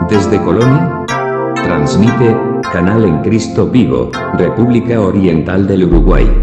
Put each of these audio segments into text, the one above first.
Desde Colonia, transmite Canal en Cristo Vivo, República Oriental del Uruguay.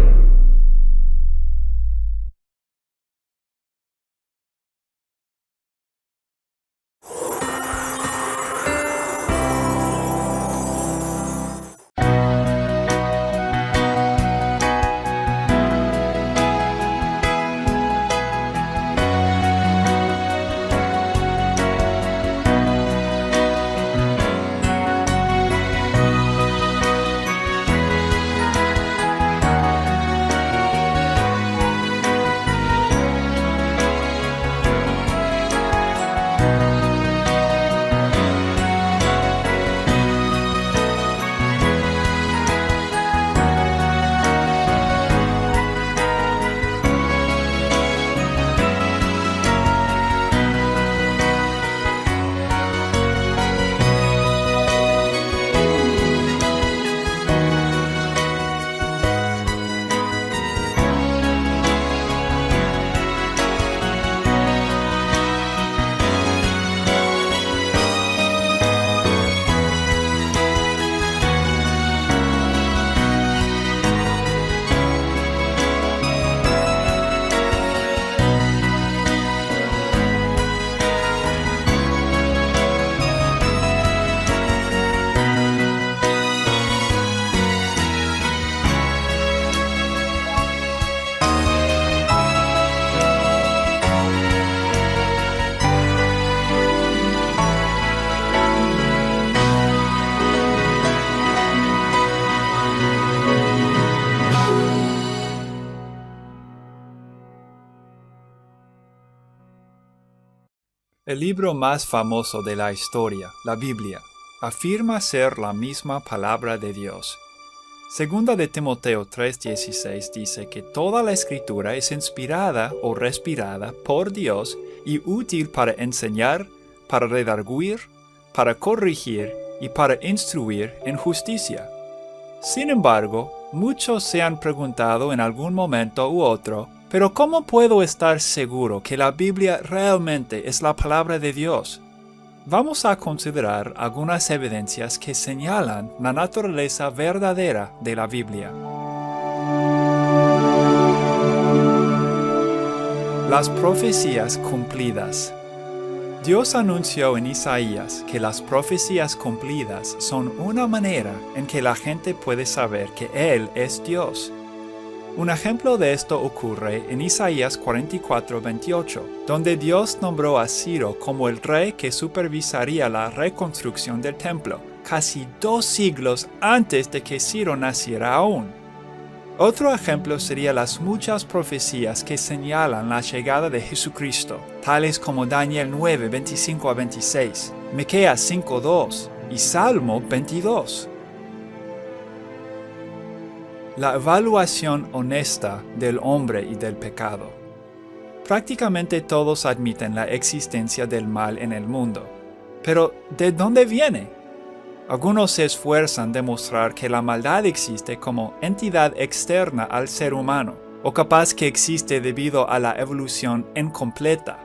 El libro más famoso de la historia, la Biblia, afirma ser la misma palabra de Dios. Segunda de Timoteo 3:16 dice que toda la escritura es inspirada o respirada por Dios y útil para enseñar, para redarguir, para corregir y para instruir en justicia. Sin embargo, muchos se han preguntado en algún momento u otro, ¿pero cómo puedo estar seguro que la Biblia realmente es la palabra de Dios? Vamos a considerar algunas evidencias que señalan la naturaleza verdadera de la Biblia. Las profecías cumplidas. Dios anunció en Isaías que las profecías cumplidas son una manera en que la gente puede saber que Él es Dios. Un ejemplo de esto ocurre en Isaías 44:28, donde Dios nombró a Ciro como el rey que supervisaría la reconstrucción del templo, casi 2 siglos antes de que Ciro naciera aún. Otro ejemplo sería las muchas profecías que señalan la llegada de Jesucristo, tales como Daniel 9:25-26, Miqueas 5:2 y Salmo 22. La evaluación honesta del hombre y del pecado. Prácticamente todos admiten la existencia del mal en el mundo. Pero, ¿de dónde viene? Algunos se esfuerzan en demostrar que la maldad existe como entidad externa al ser humano, o capaz que existe debido a la evolución incompleta.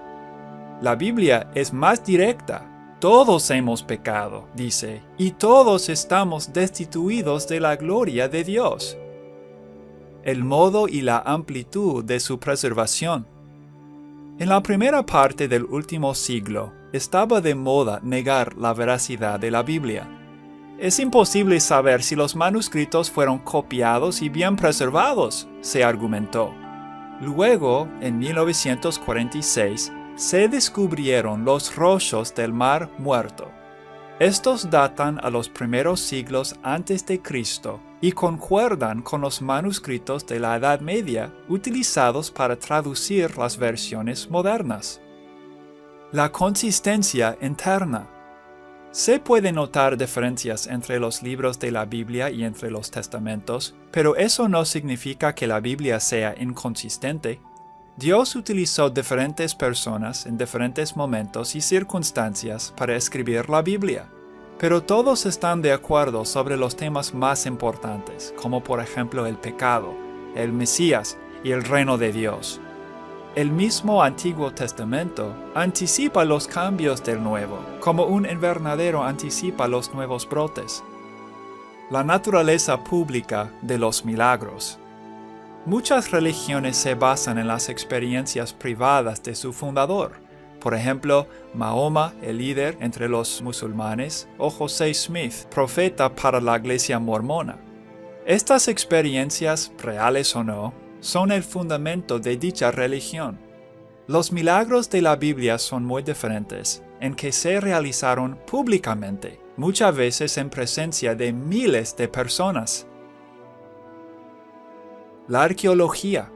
La Biblia es más directa. Todos hemos pecado, dice, y todos estamos destituidos de la gloria de Dios. El modo y la amplitud de su preservación. En la primera parte del último siglo, estaba de moda negar la veracidad de la Biblia. Es imposible saber si los manuscritos fueron copiados y bien preservados, se argumentó. Luego, en 1946, se descubrieron los rollos del Mar Muerto. Estos datan a los primeros siglos antes de Cristo y concuerdan con los manuscritos de la Edad Media utilizados para traducir las versiones modernas. La consistencia interna. Se puede notar diferencias entre los libros de la Biblia y entre los testamentos, pero eso no significa que la Biblia sea inconsistente. Dios utilizó diferentes personas en diferentes momentos y circunstancias para escribir la Biblia, pero todos están de acuerdo sobre los temas más importantes, como por ejemplo el pecado, el Mesías y el reino de Dios. el mismo Antiguo Testamento anticipa los cambios del Nuevo, como un invernadero anticipa los nuevos brotes. La naturaleza pública de los milagros. Muchas religiones se basan en las experiencias privadas de su fundador. Por ejemplo, Mahoma, el líder entre los musulmanes, o José Smith, profeta para la Iglesia mormona. Estas experiencias, reales o no, son el fundamento de dicha religión. Los milagros de la Biblia son muy diferentes, en que se realizaron públicamente, muchas veces en presencia de miles de personas. La arqueología.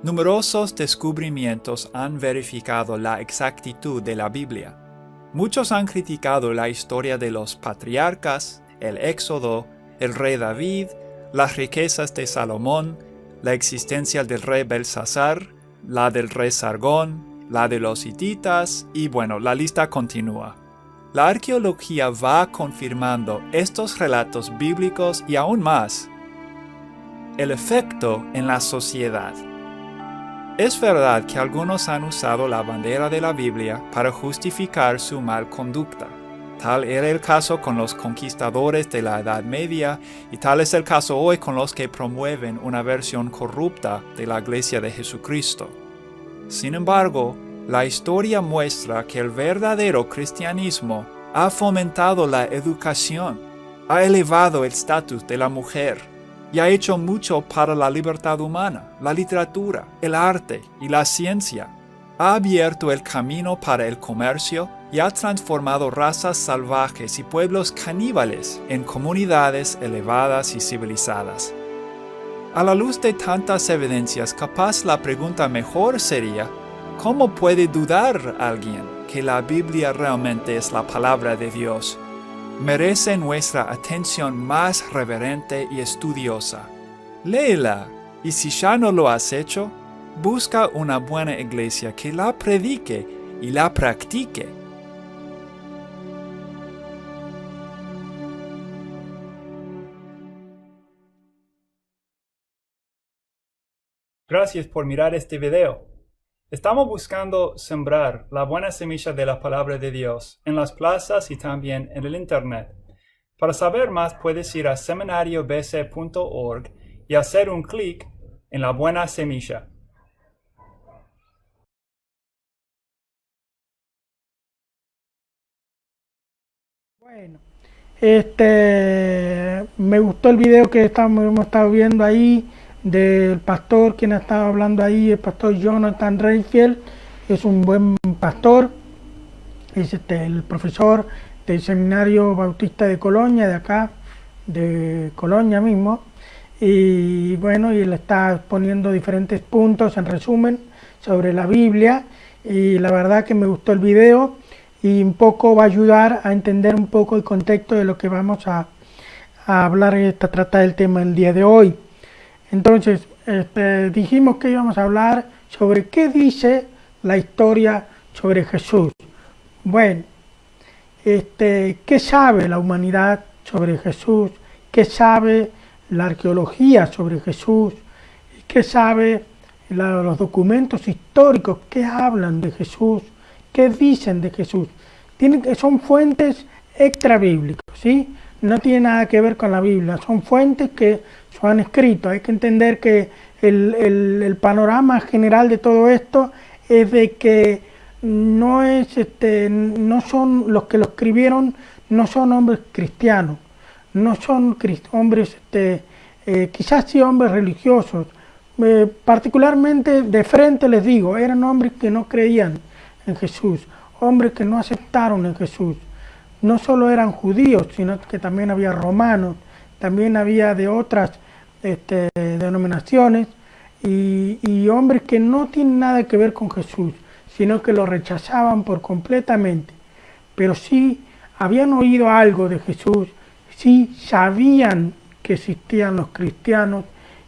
Numerosos descubrimientos han verificado la exactitud de la Biblia. Muchos han criticado la historia de los patriarcas, el Éxodo, el rey David, las riquezas de Salomón, la existencia del rey Belsasar, la del rey Sargón, la de los hititas y bueno, la lista continúa. La arqueología va confirmando estos relatos bíblicos y aún más. El efecto en la sociedad. Es verdad que algunos han usado la bandera de la Biblia para justificar su mal conducta. Tal era el caso con los conquistadores de la Edad Media y tal es el caso hoy con los que promueven una versión corrupta de la Iglesia de Jesucristo. Sin embargo, la historia muestra que el verdadero cristianismo ha fomentado la educación, ha elevado el estatus de la mujer y ha hecho mucho para la libertad humana, la literatura, el arte y la ciencia. Ha abierto el camino para el comercio y ha transformado razas salvajes y pueblos caníbales en comunidades elevadas y civilizadas. A la luz de tantas evidencias, capaz la pregunta mejor sería, ¿cómo puede dudar alguien que la Biblia realmente es la palabra de Dios? Merece nuestra atención más reverente y estudiosa. Léela, y si ya no lo has hecho, busca una buena iglesia que la predique y la practique. Gracias por mirar este video. Estamos buscando sembrar la buena semilla de la palabra de Dios en las plazas y también en el Internet. Para saber más puedes ir a seminariobc.org y hacer un clic en la buena semilla. Bueno, me gustó el video que hemos estado viendo ahí del pastor, quien ha estado hablando ahí, el pastor Jonathan Rayfield. Es un buen pastor, es el profesor del Seminario Bautista de Colonia, de acá, de Colonia mismo, y bueno, y él está poniendo diferentes puntos en resumen sobre la Biblia, y la verdad que me gustó el video y un poco va a ayudar a entender un poco el contexto de lo que vamos a hablar, tratar el tema el día de hoy. Entonces, dijimos que íbamos a hablar sobre qué dice la historia sobre Jesús. Bueno, ¿qué sabe la humanidad sobre Jesús? ¿Qué sabe la arqueología sobre Jesús? ¿Qué sabe los documentos históricos que hablan de Jesús? ¿Qué dicen de Jesús? Son fuentes extrabíblicas, ¿sí? No tiene nada que ver con la Biblia, son fuentes que se han escrito. Hay que entender que el panorama general de todo esto es de que no son los que lo escribieron, no son hombres cristianos, no son hombres, quizás sí hombres religiosos, particularmente de frente les digo, eran hombres que no creían en Jesús, hombres que no aceptaron en Jesús. No solo eran judíos, sino que también había romanos, también había de otras denominaciones y hombres que no tienen nada que ver con Jesús, sino que lo rechazaban por completamente. Pero sí habían oído algo de Jesús, sí sabían que existían los cristianos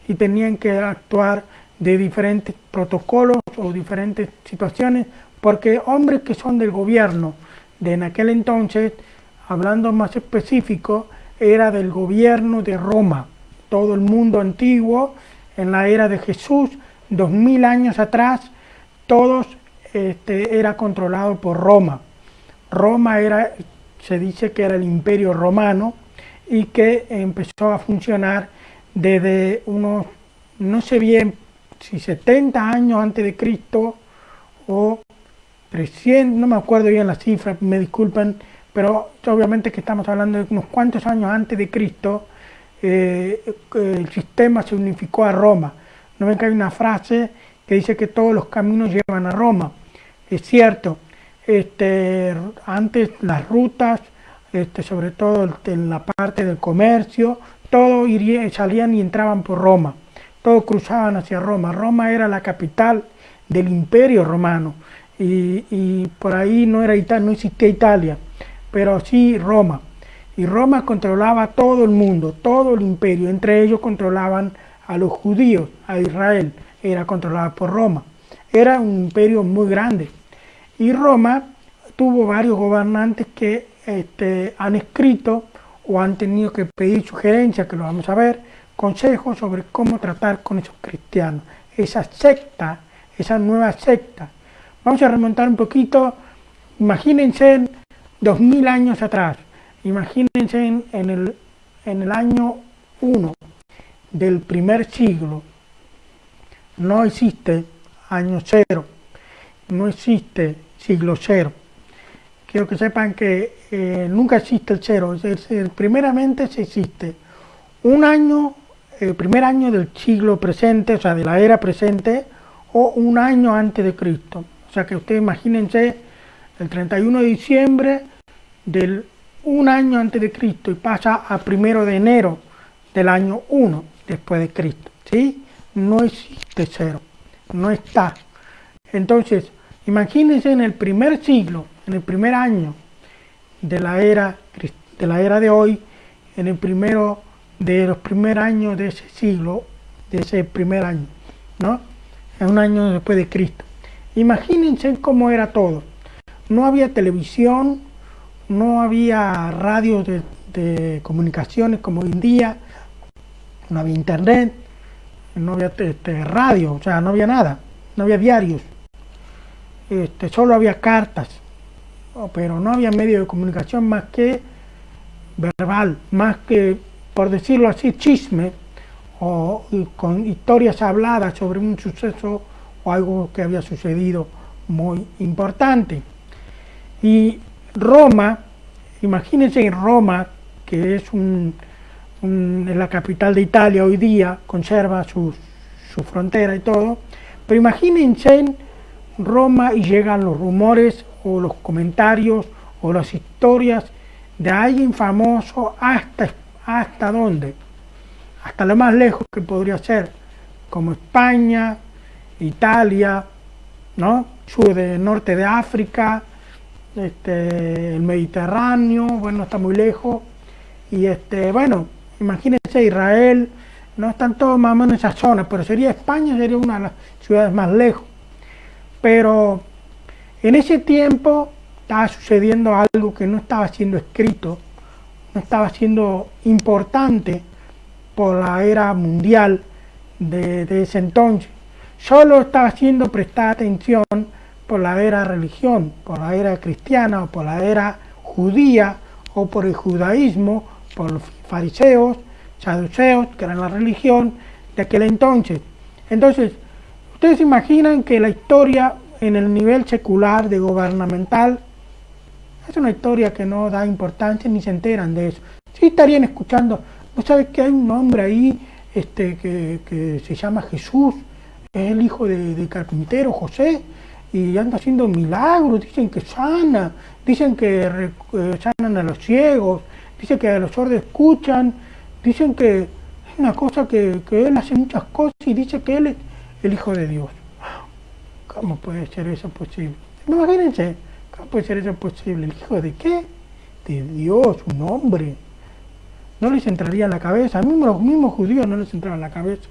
y tenían que actuar de diferentes protocolos o diferentes situaciones, porque hombres que son del gobierno de en aquel entonces, hablando más específico, era del gobierno de Roma. Todo el mundo antiguo, en la era de Jesús, 2000 años atrás, todos era controlado por Roma. Roma se dice que era el Imperio Romano y que empezó a funcionar desde unos, no sé bien si 70 años antes de Cristo o 300, no me acuerdo bien la cifra, me disculpen, pero obviamente que estamos hablando de unos cuantos años antes de Cristo. El sistema se unificó a Roma. No ven que hay una frase que dice que todos los caminos llevan a Roma. Es cierto, antes las rutas, sobre todo en la parte del comercio, todos salían y entraban por Roma, todos cruzaban hacia Roma. Roma era la capital del Imperio Romano y por ahí no existía Italia, pero sí Roma. Y Roma controlaba todo el mundo, todo el imperio. Entre ellos controlaban a los judíos, a Israel. Era controlada por Roma. Era un imperio muy grande. Y Roma tuvo varios gobernantes que han escrito o han tenido que pedir sugerencias, que lo vamos a ver, consejos sobre cómo tratar con esos cristianos. Esa secta, esa nueva secta. Vamos a remontar un poquito. Imagínense 2000 años atrás. Imagínense en el año 1 del primer siglo. No existe año 0, no existe siglo 0. Quiero que sepan que nunca existe el 0. Primeramente se existe un año, el primer año del siglo presente, o sea, de la era presente, o un año antes de Cristo. O sea que ustedes imagínense el 31 de diciembre del un año antes de Cristo y pasa a 1 de enero del año 1 después de Cristo, ¿sí? No existe 0, no está. Entonces, imagínense en el primer siglo, en el primer año de la era de hoy, en el primero de los primeros años de ese siglo, de ese primer año, ¿no? En un año después de Cristo. Imagínense cómo era todo. No había televisión, no había radios de comunicaciones como hoy en día, no había internet, no había radio, o sea, no había nada, no había diarios, solo había cartas, pero no había medio de comunicación más que verbal, más que, por decirlo así, chisme, o con historias habladas sobre un suceso o algo que había sucedido muy importante. Y Roma, imagínense en Roma, que es la capital de Italia hoy día, conserva su frontera y todo, pero imagínense en Roma y llegan los rumores o los comentarios o las historias de alguien famoso hasta dónde, hasta lo más lejos que podría ser, como España, Italia, ¿no? Norte de África, el Mediterráneo, bueno, está muy lejos, y bueno, imagínense Israel, no están todos más o menos en esa zona, pero España sería una de las ciudades más lejos. Pero en ese tiempo estaba sucediendo algo que no estaba siendo escrito, no estaba siendo importante por la era mundial de ese entonces. Solo estaba siendo prestada atención por la era religión, por la era cristiana o por la era judía o por el judaísmo, por los fariseos, saduceos, que eran la religión de aquel entonces. Entonces, ustedes se imaginan que la historia en el nivel secular, de gubernamental, es una historia que no da importancia ni se enteran de eso. Sí estarían escuchando, ¿no sabes que hay un hombre ahí que se llama Jesús? Es el hijo del carpintero José y anda haciendo milagros, dicen que sana, dicen que sanan a los ciegos, dicen que a los sordos escuchan, dicen que es una cosa que él hace muchas cosas y dice que él es el hijo de Dios. ¿Cómo puede ser eso posible? Imagínense, ¿cómo puede ser eso posible? ¿El hijo de qué? De Dios, un hombre. No les entraría en la cabeza, a mí los mismos judíos no les entraba en la cabeza.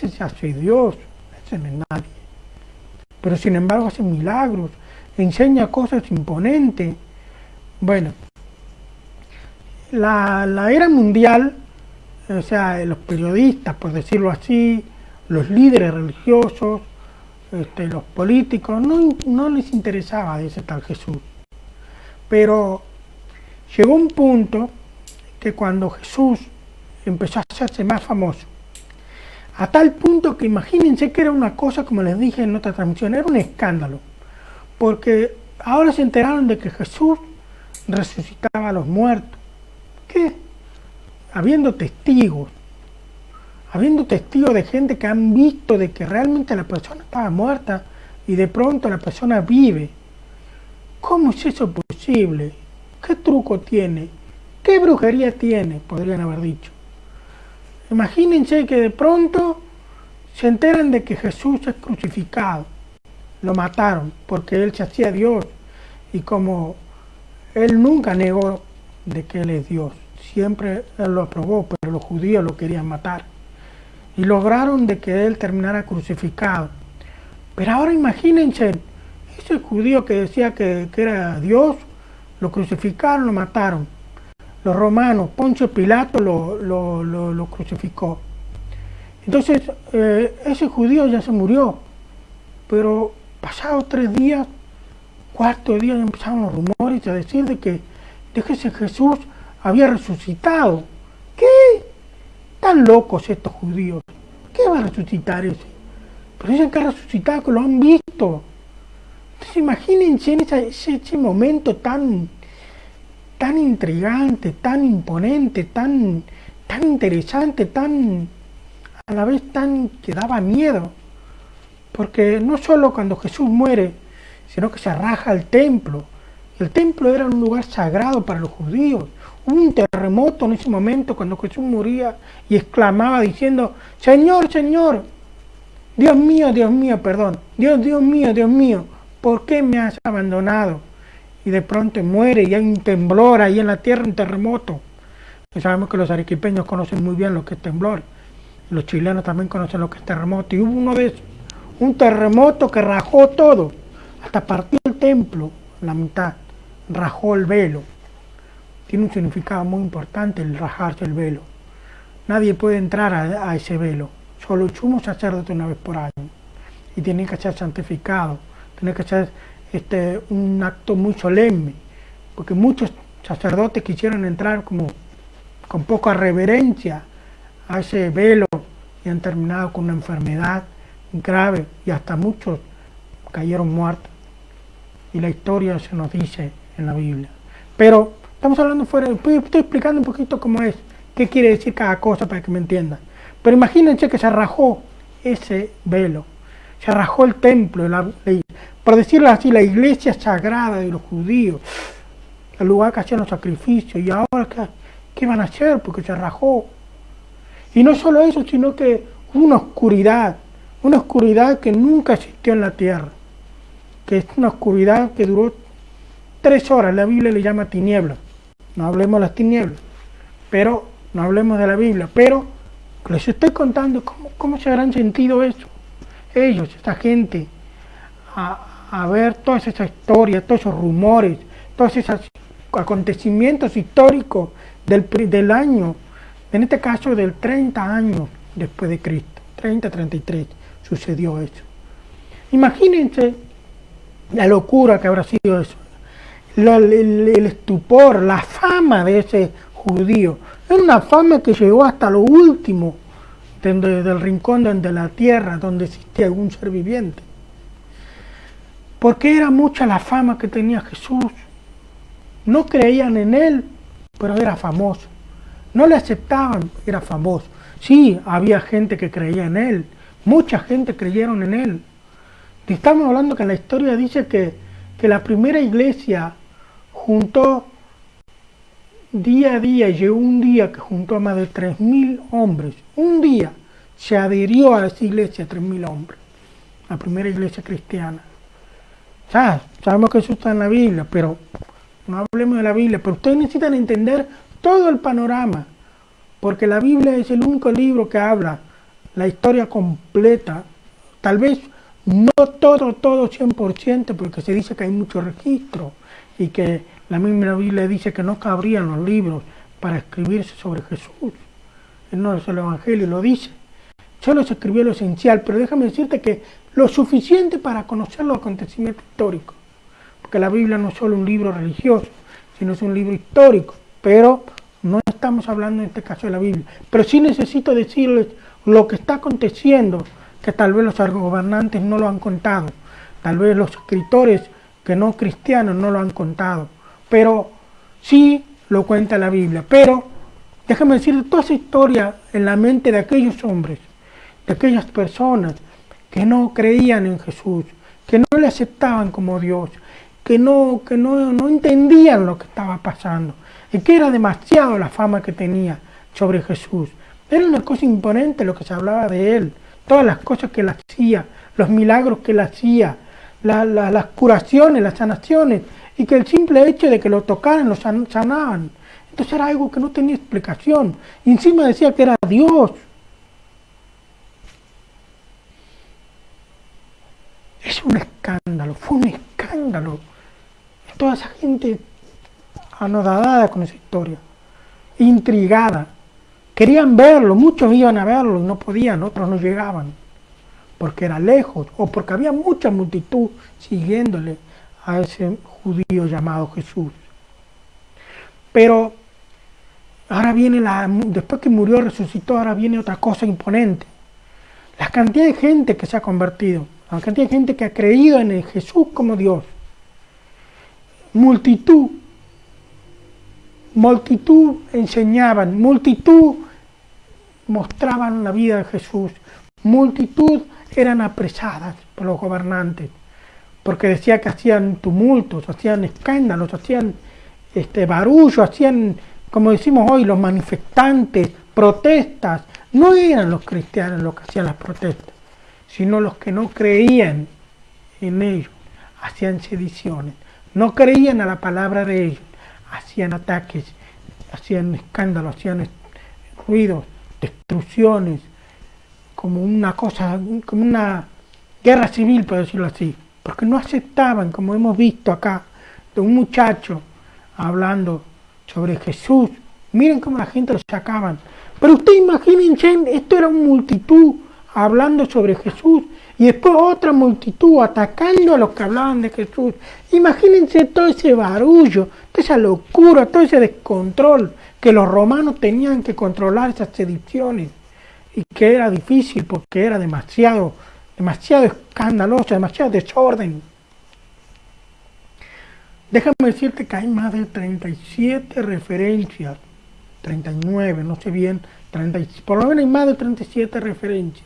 ¿Qué se hace Dios? Ese no es nadie. Pero sin embargo hace milagros, enseña cosas imponentes. Bueno, la era mundial, o sea, los periodistas, por decirlo así, los líderes religiosos, los políticos, no les interesaba ese tal Jesús. Pero llegó un punto que cuando Jesús empezó a hacerse más famoso, a tal punto que imagínense que era una cosa, como les dije en otra transmisión, era un escándalo, porque ahora se enteraron de que Jesús resucitaba a los muertos. ¿Qué? Habiendo testigos de gente que han visto de que realmente la persona estaba muerta y de pronto la persona vive. ¿Cómo es eso posible? ¿Qué truco tiene? ¿Qué brujería tiene? Podrían haber dicho. Imagínense que de pronto se enteran de que Jesús es crucificado. Lo mataron porque él se hacía Dios. Y como él nunca negó de que él es Dios, siempre él lo aprobó, pero los judíos lo querían matar. Y lograron de que él terminara crucificado. Pero ahora imagínense, ese judío que decía que era Dios, lo crucificaron, lo mataron. Los romanos, Poncio Pilato lo crucificó. Entonces, ese judío ya se murió. Pero pasados 3 días, 4 días, empezaron los rumores a decir de que ese Jesús había resucitado. ¿Qué? Están locos estos judíos. ¿Qué va a resucitar ese? Pero dicen que ha resucitado, que lo han visto. Entonces imagínense en ese momento tan intrigante, tan imponente, tan interesante, a la vez tan que daba miedo. Porque no solo cuando Jesús muere, sino que se raja el templo. El templo era un lugar sagrado para los judíos. Hubo un terremoto en ese momento cuando Jesús moría y exclamaba diciendo: Señor, Señor, Dios mío, perdón, Dios mío, ¿por qué me has abandonado? Y de pronto muere y hay un temblor ahí en la tierra, un terremoto. Y sabemos que los arequipeños conocen muy bien lo que es temblor. Los chilenos también conocen lo que es terremoto. Y hubo uno de esos, un terremoto que rajó todo, hasta partió el templo, la mitad, rajó el velo. Tiene un significado muy importante el rajarse el velo. Nadie puede entrar a ese velo, solo el sumo sacerdote una vez por año. Y tiene que ser santificado, tiene que ser un acto muy solemne, porque muchos sacerdotes quisieron entrar como con poca reverencia a ese velo y han terminado con una enfermedad grave y hasta muchos cayeron muertos. Y la historia se nos dice en la Biblia. Pero estamos hablando fuera, estoy explicando un poquito cómo es, qué quiere decir cada cosa para que me entiendan. Pero imagínense que se rajó ese velo, se rajó el templo, por decirlo así, la iglesia sagrada de los judíos, el lugar que hacían los sacrificios, y ahora ¿qué van a hacer? Porque se rajó. Y no solo eso, sino que hubo una oscuridad que nunca existió en la tierra, que es una oscuridad que duró 3 horas, la Biblia le llama tinieblas. No hablemos de las tinieblas, pero no hablemos de la Biblia, pero les estoy contando cómo se habrán sentido eso, ellos, esta gente, a ver todas esas historias, todos esos rumores, todos esos acontecimientos históricos del año, en este caso del 30 años después de Cristo, 30-33, sucedió eso. Imagínense la locura que habrá sido eso. El estupor, la fama de ese judío. Era una fama que llegó hasta lo último del rincón de la tierra donde existía algún ser viviente. Porque era mucha la fama que tenía Jesús. No creían en él, pero era famoso. No le aceptaban, era famoso. Sí, había gente que creía en él. Mucha gente creyeron en él. Y estamos hablando que la historia dice que la primera iglesia juntó día a día, llegó un día que juntó a más de 3.000 hombres. Un día se adhirió a esa iglesia 3.000 hombres, la primera iglesia cristiana. Ya, sabemos que eso está en la Biblia, pero no hablemos de la Biblia. Pero ustedes necesitan entender todo el panorama, porque la Biblia es el único libro que habla la historia completa. Tal vez no todo 100%, porque se dice que hay mucho registro y que la misma Biblia dice que no cabrían los libros para escribirse sobre Jesús. No es el Evangelio, lo dice. solo se escribió lo esencial, pero déjame decirte que lo suficiente para conocer los acontecimientos históricos, porque la Biblia no es solo un libro religioso, sino es un libro histórico, pero no estamos hablando en este caso de la Biblia, pero sí necesito decirles lo que está aconteciendo, que tal vez los gobernantes no lo han contado, tal vez los escritores que no cristianos no lo han contado, pero sí lo cuenta la Biblia. Pero déjame decirte toda esa historia en la mente de aquellos hombres, de aquellas personas que no creían en Jesús, que no le aceptaban como Dios, que no entendían lo que estaba pasando, y que era demasiado la fama que tenía sobre Jesús. Era una cosa imponente lo que se hablaba de él, todas las cosas que él hacía, los milagros que él hacía, las curaciones, las sanaciones, y que el simple hecho de que lo tocaran, lo sanaban. Entonces era algo que no tenía explicación. Y encima decía que era Dios. Es un escándalo, fue un escándalo. Toda esa gente anodadada con esa historia, intrigada. Querían verlo, muchos iban a verlo y no podían, otros no llegaban, porque era lejos o porque había mucha multitud siguiéndole a ese judío llamado Jesús. Pero ahora viene después que murió, resucitó, ahora viene otra cosa imponente. La cantidad de gente que se ha convertido, la cantidad de gente que ha creído en el Jesús como Dios. Multitud enseñaban, multitud mostraban la vida de Jesús, multitud eran apresadas por los gobernantes, porque decía que hacían tumultos, hacían escándalos, hacían barullo, hacían, como decimos hoy, los manifestantes, protestas. No eran los cristianos los que hacían las protestas, sino los que no creían en ellos, hacían sediciones, no creían a la palabra de ellos, hacían ataques, hacían escándalos, hacían ruidos, destrucciones, como una cosa, como una guerra civil, por decirlo así, porque no aceptaban, como hemos visto acá, de un muchacho hablando sobre Jesús. Miren cómo la gente lo sacaban. Pero ustedes imagínense, esto era una multitud hablando sobre Jesús y después otra multitud atacando a los que hablaban de Jesús. Imagínense todo ese barullo, toda esa locura, todo ese descontrol, que los romanos tenían que controlar esas sediciones y que era difícil porque era demasiado escandaloso, demasiado desorden. Déjame decirte que hay más de 37 referencias, 39, no sé bien, 30, por lo menos hay más de 37 referencias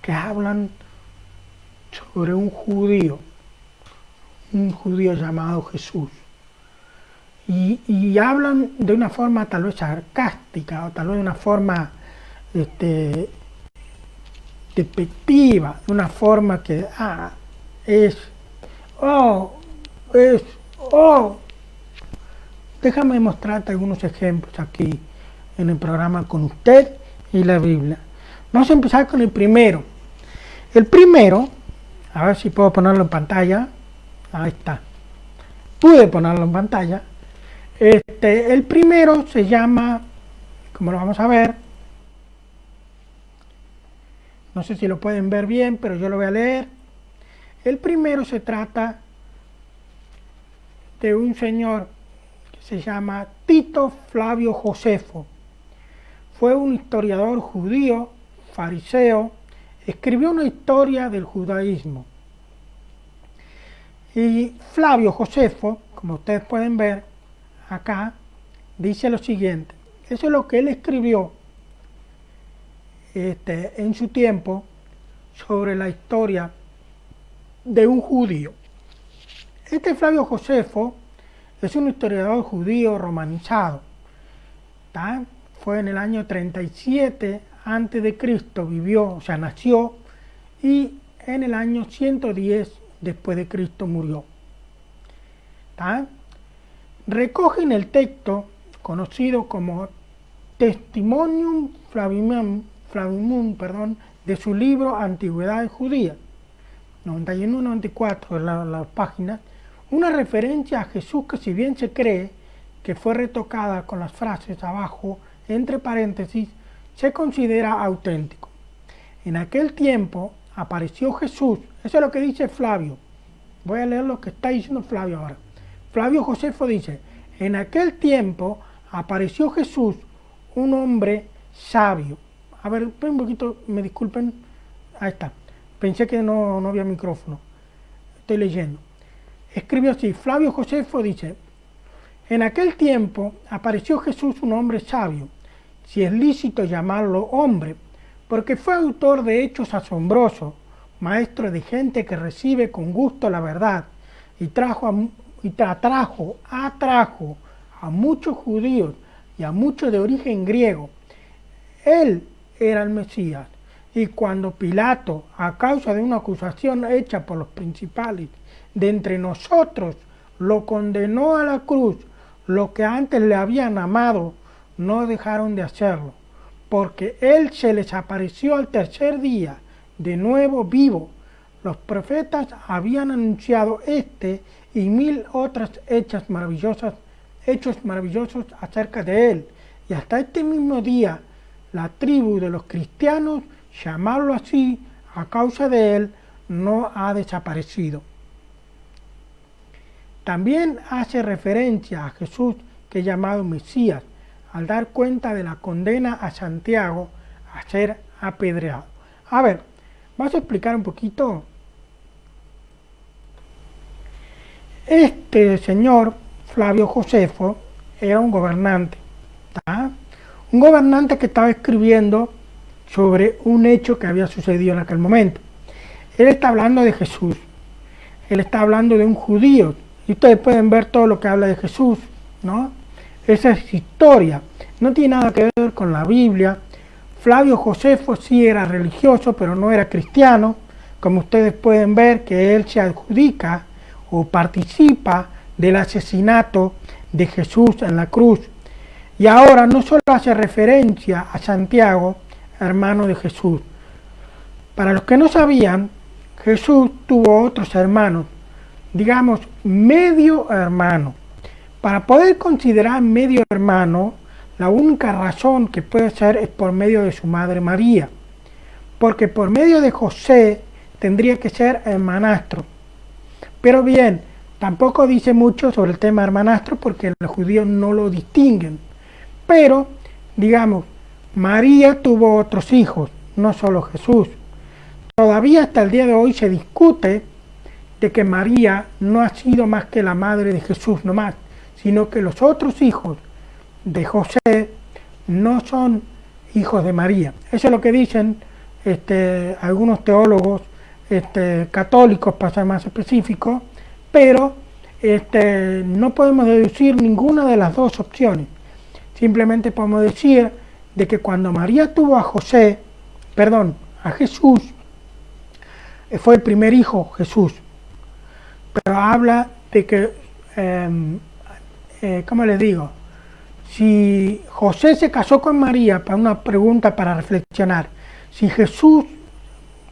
que hablan sobre un judío llamado Jesús. Y hablan de una forma tal vez sarcástica o tal vez de una forma despectiva, de una forma que déjame mostrarte algunos ejemplos aquí en el programa con usted y la Biblia. Vamos a empezar con el primero. El primero, a ver si puedo ponerlo en pantalla. Ahí está. Pude ponerlo en pantalla. El primero se llama, como lo vamos a ver, no sé si lo pueden ver bien, pero yo lo voy a leer. El primero se trata de un señor que se llama Tito Flavio Josefo. Fue un historiador judío, fariseo, escribió una historia del judaísmo. Y Flavio Josefo, como ustedes pueden ver acá, dice lo siguiente. Eso es lo que él escribió en su tiempo sobre la historia de un judío. Flavio Josefo es un historiador judío romanizado. Fue en el año 37 antes de Cristo, nació, y en el año 110 después de Cristo murió. Recoge en el texto conocido como Testimonium Flavimum, de su libro Antigüedades Judías, 91-94 en las páginas, una referencia a Jesús que, si bien se cree que fue retocada con las frases abajo, entre paréntesis, se considera auténtico. En aquel tiempo apareció Jesús. Eso es lo que dice Flavio. Voy a leer lo que está diciendo Flavio ahora. Flavio Josefo dice, en aquel tiempo apareció Jesús, un hombre sabio. A ver, un poquito, me disculpen. Ahí está. Pensé que no había micrófono. Estoy leyendo. Escribió así, Flavio Josefo dice, en aquel tiempo apareció Jesús, un hombre sabio, si es lícito llamarlo hombre, porque fue autor de hechos asombrosos, maestro de gente que recibe con gusto la verdad, y atrajo a muchos judíos y a muchos de origen griego. Él era el Mesías, y cuando Pilato, a causa de una acusación hecha por los principales de entre nosotros, lo condenó a la cruz, los que antes le habían amado no dejaron de hacerlo, porque él se les apareció al tercer día, de nuevo vivo. Los profetas habían anunciado este y 1000 otros hechos maravillosos acerca de él, y hasta este mismo día la tribu de los cristianos, llamarlo así a causa de él, no ha desaparecido. También hace referencia a Jesús, que es llamado Mesías, al dar cuenta de la condena a Santiago a ser apedreado. A ver, vamos a explicar un poquito. Este señor, Flavio Josefo, era un gobernante. ¿tá? Un gobernante que estaba escribiendo sobre un hecho que había sucedido en aquel momento. Él está hablando de Jesús. Él está hablando de un judío. Y ustedes pueden ver todo lo que habla de Jesús, ¿no? Esa es historia. No tiene nada que ver con la Biblia. Flavio Josefo sí era religioso, pero no era cristiano. Como ustedes pueden ver que él se adjudica o participa del asesinato de Jesús en la cruz. Y ahora no solo hace referencia a Santiago, hermano de Jesús. Para los que no sabían, Jesús tuvo otros hermanos, digamos medio hermano. Para poder considerar medio hermano, la única razón que puede ser es por medio de su madre María, porque por medio de José tendría que ser hermanastro. Pero bien, tampoco dice mucho sobre el tema hermanastro porque los judíos no lo distinguen. Pero, digamos, María tuvo otros hijos, no solo Jesús. Todavía hasta el día de hoy se discute de que María no ha sido más que la madre de Jesús nomás, sino que los otros hijos de José no son hijos de María. Eso es lo que dicen algunos teólogos católicos, para ser más específicos, pero no podemos deducir ninguna de las dos opciones. Simplemente podemos decir de que cuando María tuvo a Jesús, fue el primer hijo Jesús, pero habla de que, ¿cómo les digo? Si José se casó con María, para una pregunta para reflexionar, si Jesús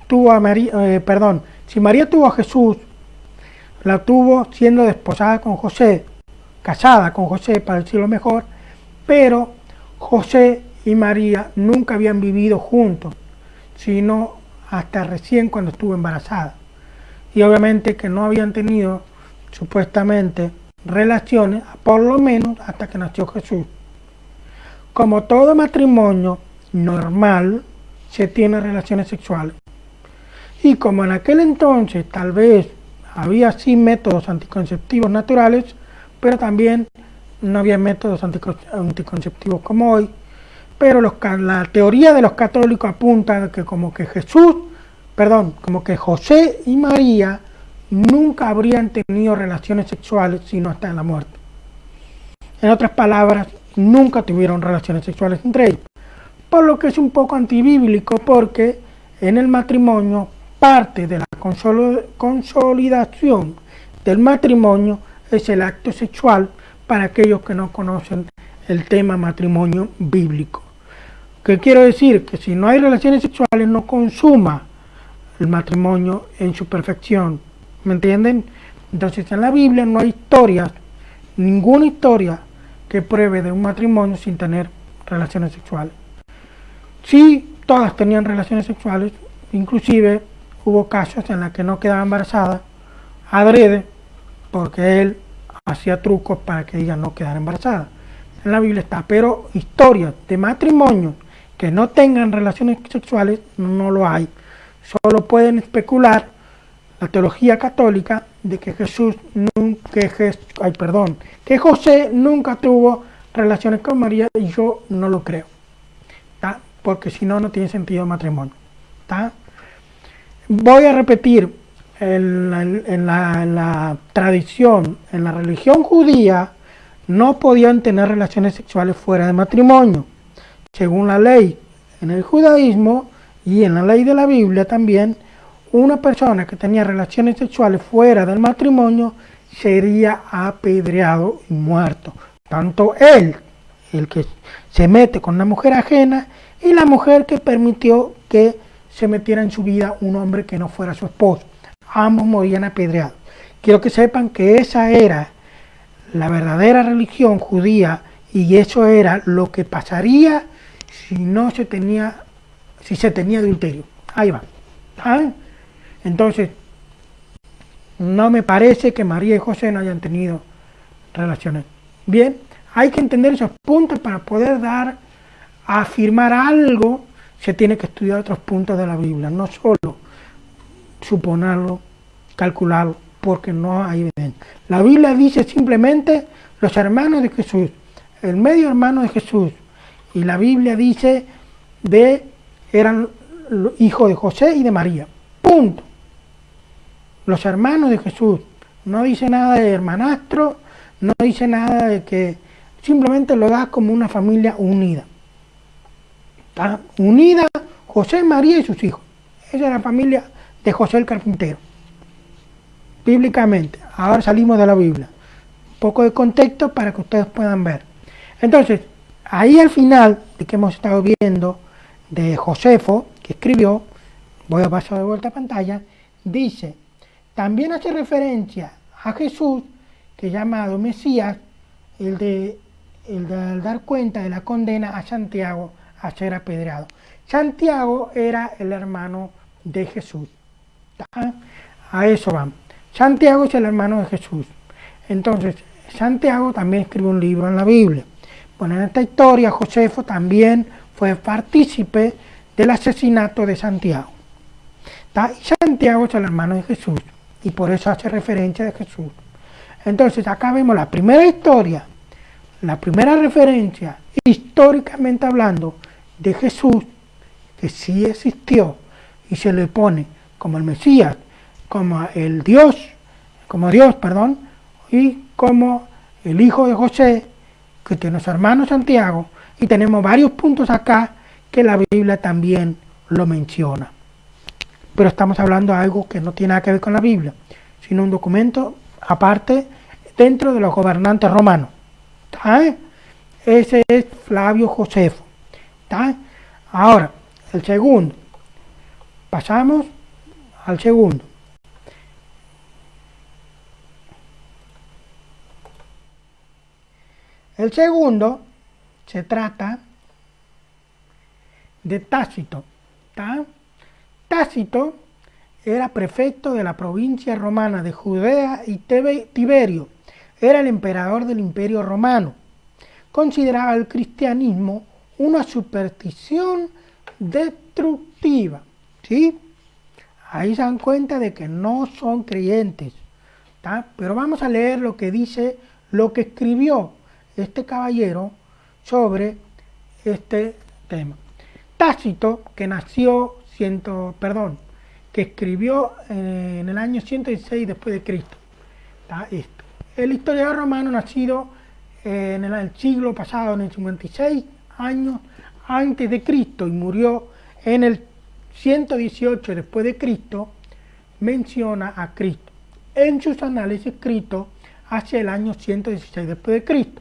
tuvo a María, si María tuvo a Jesús, la tuvo siendo desposada con José, casada con José, para decirlo mejor, pero José y María nunca habían vivido juntos, sino hasta recién cuando estuvo embarazada. Y obviamente que no habían tenido, supuestamente, relaciones, por lo menos hasta que nació Jesús. Como todo matrimonio normal, se tiene relaciones sexuales. Y como en aquel entonces tal vez había sí métodos anticonceptivos naturales, pero también no había métodos anticonceptivos como hoy, pero la teoría de los católicos apunta que como que José y María nunca habrían tenido relaciones sexuales sino hasta en la muerte. En otras palabras, nunca tuvieron relaciones sexuales entre ellos, por lo que es un poco antibíblico, porque en el matrimonio parte de la consolidación del matrimonio es el acto sexual, para aquellos que no conocen el tema matrimonio bíblico. ¿Qué quiero decir? Que si no hay relaciones sexuales no consuma el matrimonio en su perfección. ¿Me entienden? Entonces en la Biblia no hay historias, ninguna historia que pruebe de un matrimonio sin tener relaciones sexuales. Sí todas tenían relaciones sexuales, inclusive hubo casos en los que no quedaba embarazada adrede porque él hacía trucos para que ella no quedara embarazada. En la Biblia está, pero historias de matrimonio que no tengan relaciones sexuales no lo hay. Solo pueden especular la teología católica de que que José nunca tuvo relaciones con María, y yo no lo creo, ¿tá? Porque si no, no tiene sentido el matrimonio, ¿tá? Voy a repetir, en la tradición, en la religión judía, no podían tener relaciones sexuales fuera de matrimonio. Según la ley en el judaísmo y en la ley de la Biblia también, una persona que tenía relaciones sexuales fuera del matrimonio sería apedreado y muerto. Tanto él, el que se mete con una mujer ajena, y la mujer que permitió que se metiera en su vida un hombre que no fuera su esposo. Ambos morían apedreados. Quiero que sepan que esa era la verdadera religión judía, y eso era lo que pasaría si se tenía adulterio. Ahí va. ¿Ah? Entonces, no me parece que María y José no hayan tenido relaciones. Bien, hay que entender esos puntos para poder afirmar algo. Se tiene que estudiar otros puntos de la Biblia, no solo suponerlo, calcularlo, porque no hay evidencia. La Biblia dice simplemente los hermanos de Jesús, el medio hermano de Jesús, y la Biblia dice eran hijos de José y de María. Punto. Los hermanos de Jesús. No dice nada de hermanastro, no dice nada de que, simplemente lo da como una familia unida. ¿Está? Unida José, María y sus hijos. Esa es la familia de José el carpintero. Bíblicamente. Ahora salimos de la Biblia. Un poco de contexto para que ustedes puedan ver. Entonces, ahí al final de que hemos estado viendo de Josefo, que escribió, voy a pasar de vuelta a pantalla, dice, también hace referencia a Jesús, que es llamado Mesías, el de dar cuenta de la condena a Santiago a ser apedreado. Santiago era el hermano de Jesús. ¿Tá? A eso vamos. Santiago es el hermano de Jesús. Entonces, Santiago también escribe un libro en la Biblia. Bueno, en esta historia, Josefo también fue partícipe del asesinato de Santiago. ¿Tá? Y Santiago es el hermano de Jesús, y por eso hace referencia de Jesús. Entonces, acá vemos la primera historia, la primera referencia, históricamente hablando, de Jesús, que sí existió, y se le pone como el Mesías, como Dios, y como el hijo de José, que tiene su hermano Santiago, y tenemos varios puntos acá que la Biblia también lo menciona. Pero estamos hablando de algo que no tiene nada que ver con la Biblia, sino un documento aparte dentro de los gobernantes romanos. ¿Tá? Ese es Flavio Josefo. ¿Tá? Ahora, el segundo. Pasamos al segundo. El segundo se trata de Tácito. ¿Tá? Tácito era prefecto de la provincia romana de Judea, y Tiberio era el emperador del Imperio Romano. Consideraba el cristianismo una superstición destructiva. ¿Sí? Ahí se dan cuenta de que no son creyentes. ¿Tá? Pero vamos a leer lo que dice, lo que escribió este caballero sobre este tema. Tácito, que escribió en el año 116 después de Cristo. ¿Tá? El historiador romano, nacido en el siglo pasado, en el 56 años antes de Cristo, y murió en el 118 después de Cristo, menciona a Cristo en sus análisis escritos hacia el año 116 después de Cristo,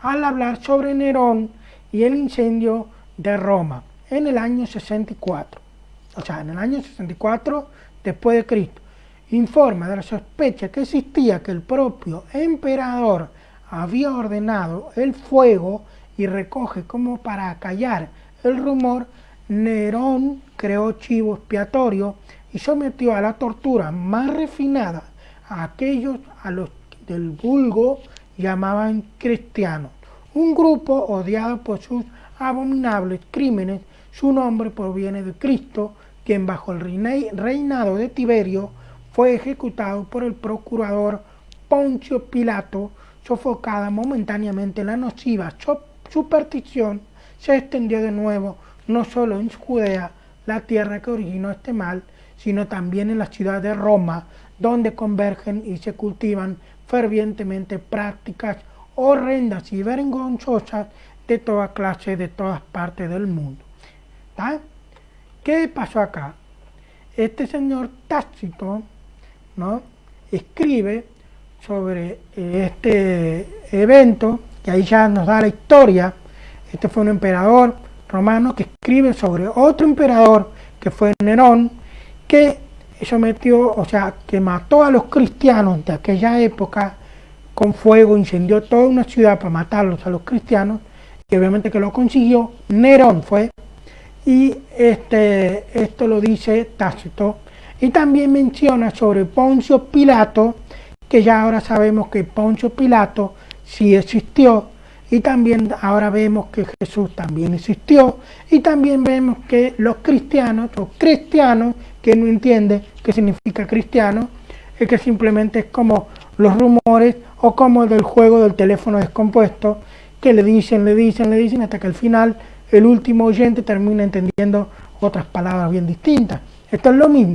al hablar sobre Nerón y el incendio de Roma en el año 64. O sea, en el año 64 después de Cristo, informa de la sospecha que existía que el propio emperador había ordenado el fuego, y recoge como para acallar el rumor Nerón creó chivo expiatorio y sometió a la tortura más refinada a aquellos a los del vulgo llamaban cristianos, un grupo odiado por sus abominables crímenes. Su nombre proviene de Cristo, quien bajo el reinado de Tiberio fue ejecutado por el procurador Poncio Pilato. Sofocada momentáneamente, la nociva superstición se extendió de nuevo no solo en Judea, la tierra que originó este mal, sino también en la ciudad de Roma, donde convergen y se cultivan fervientemente prácticas horrendas y vergonzosas de toda clase, de todas partes del mundo. ¿Tá? ¿Qué pasó acá? Este señor Tácito, ¿no?, escribe sobre este evento, que ahí ya nos da la historia. Este fue un emperador romano que escribe sobre otro emperador que fue Nerón, que sometió, o sea, que mató a los cristianos de aquella época con fuego, incendió toda una ciudad para matarlos a los cristianos, y obviamente que lo consiguió. Nerón fue, y esto lo dice Tácito, y también menciona sobre Poncio Pilato, que ya ahora sabemos que Poncio Pilato sí existió, y también ahora vemos que Jesús también existió, y también vemos que los cristianos, o cristianos, que no entiende qué significa cristiano, es que simplemente es como los rumores, o como del juego del teléfono descompuesto, que le dicen, hasta que al final el último oyente termina entendiendo otras palabras bien distintas. Esto es lo mismo,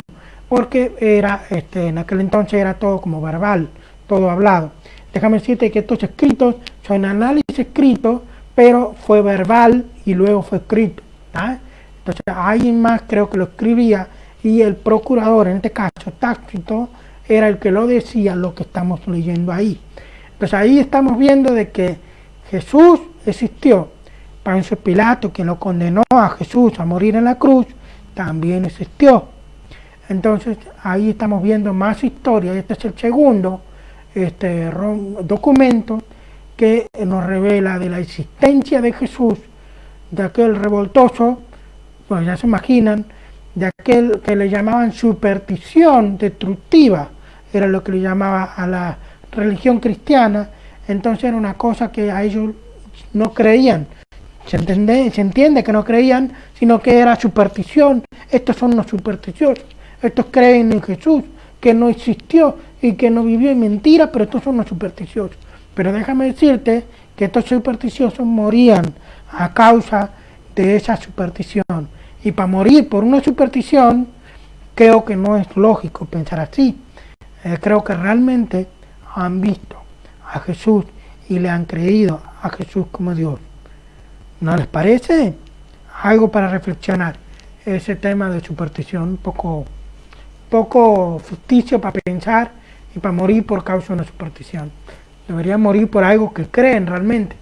porque era en aquel entonces era todo como verbal, todo hablado. Déjame decirte que estos escritos son análisis escritos, pero fue verbal y luego fue escrito, ¿tá? Entonces alguien más creo que lo escribía, y el procurador, en este caso Tácito, era el que lo decía, lo que estamos leyendo ahí. Entonces ahí estamos viendo de que Jesús existió. Poncio Pilato, quien lo condenó a Jesús a morir en la cruz, también existió. Entonces ahí estamos viendo más historia. Este es el segundo documento que nos revela de la existencia de Jesús, de aquel revoltoso, pues ya se imaginan, de aquel que le llamaban superstición destructiva, era lo que le llamaba a la religión cristiana. Entonces era una cosa que a ellos no creían. Se entiende que no creían, sino que era superstición. Estos son los supersticiosos. Estos creen en Jesús, que no existió y que no vivió en mentira, pero estos son los supersticiosos. Pero déjame decirte que estos supersticiosos morían a causa de esa superstición. Y para morir por una superstición, creo que no es lógico pensar así. Creo que realmente han visto a Jesús y le han creído a Jesús como Dios. ¿No les parece? Algo para reflexionar. Ese tema de superstición, un poco ficticio para pensar y para morir por causa de una superstición. Deberían morir por algo que creen realmente.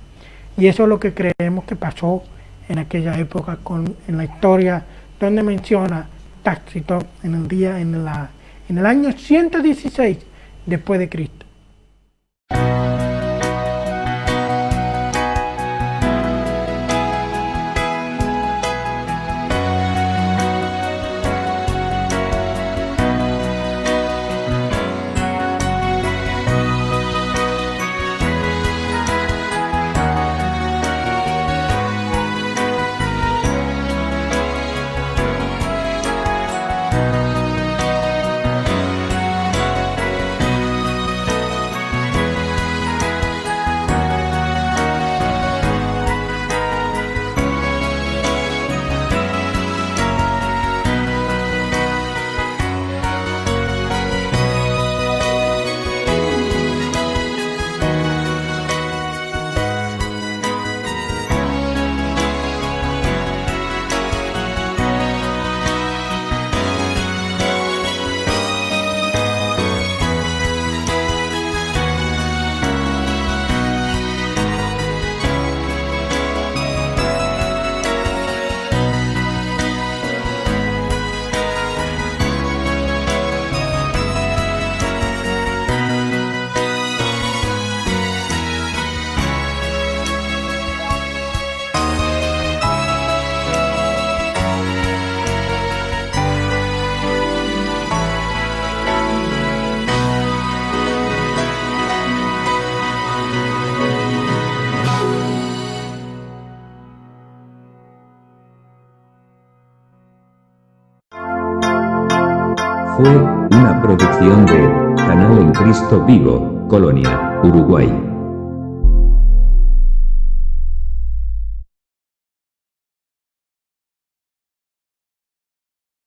Y eso es lo que creemos que pasó en aquella época en la historia donde menciona Tácito en el año 116 después de Cristo. fue una producción de Canal en Cristo Vivo, Colonia, Uruguay.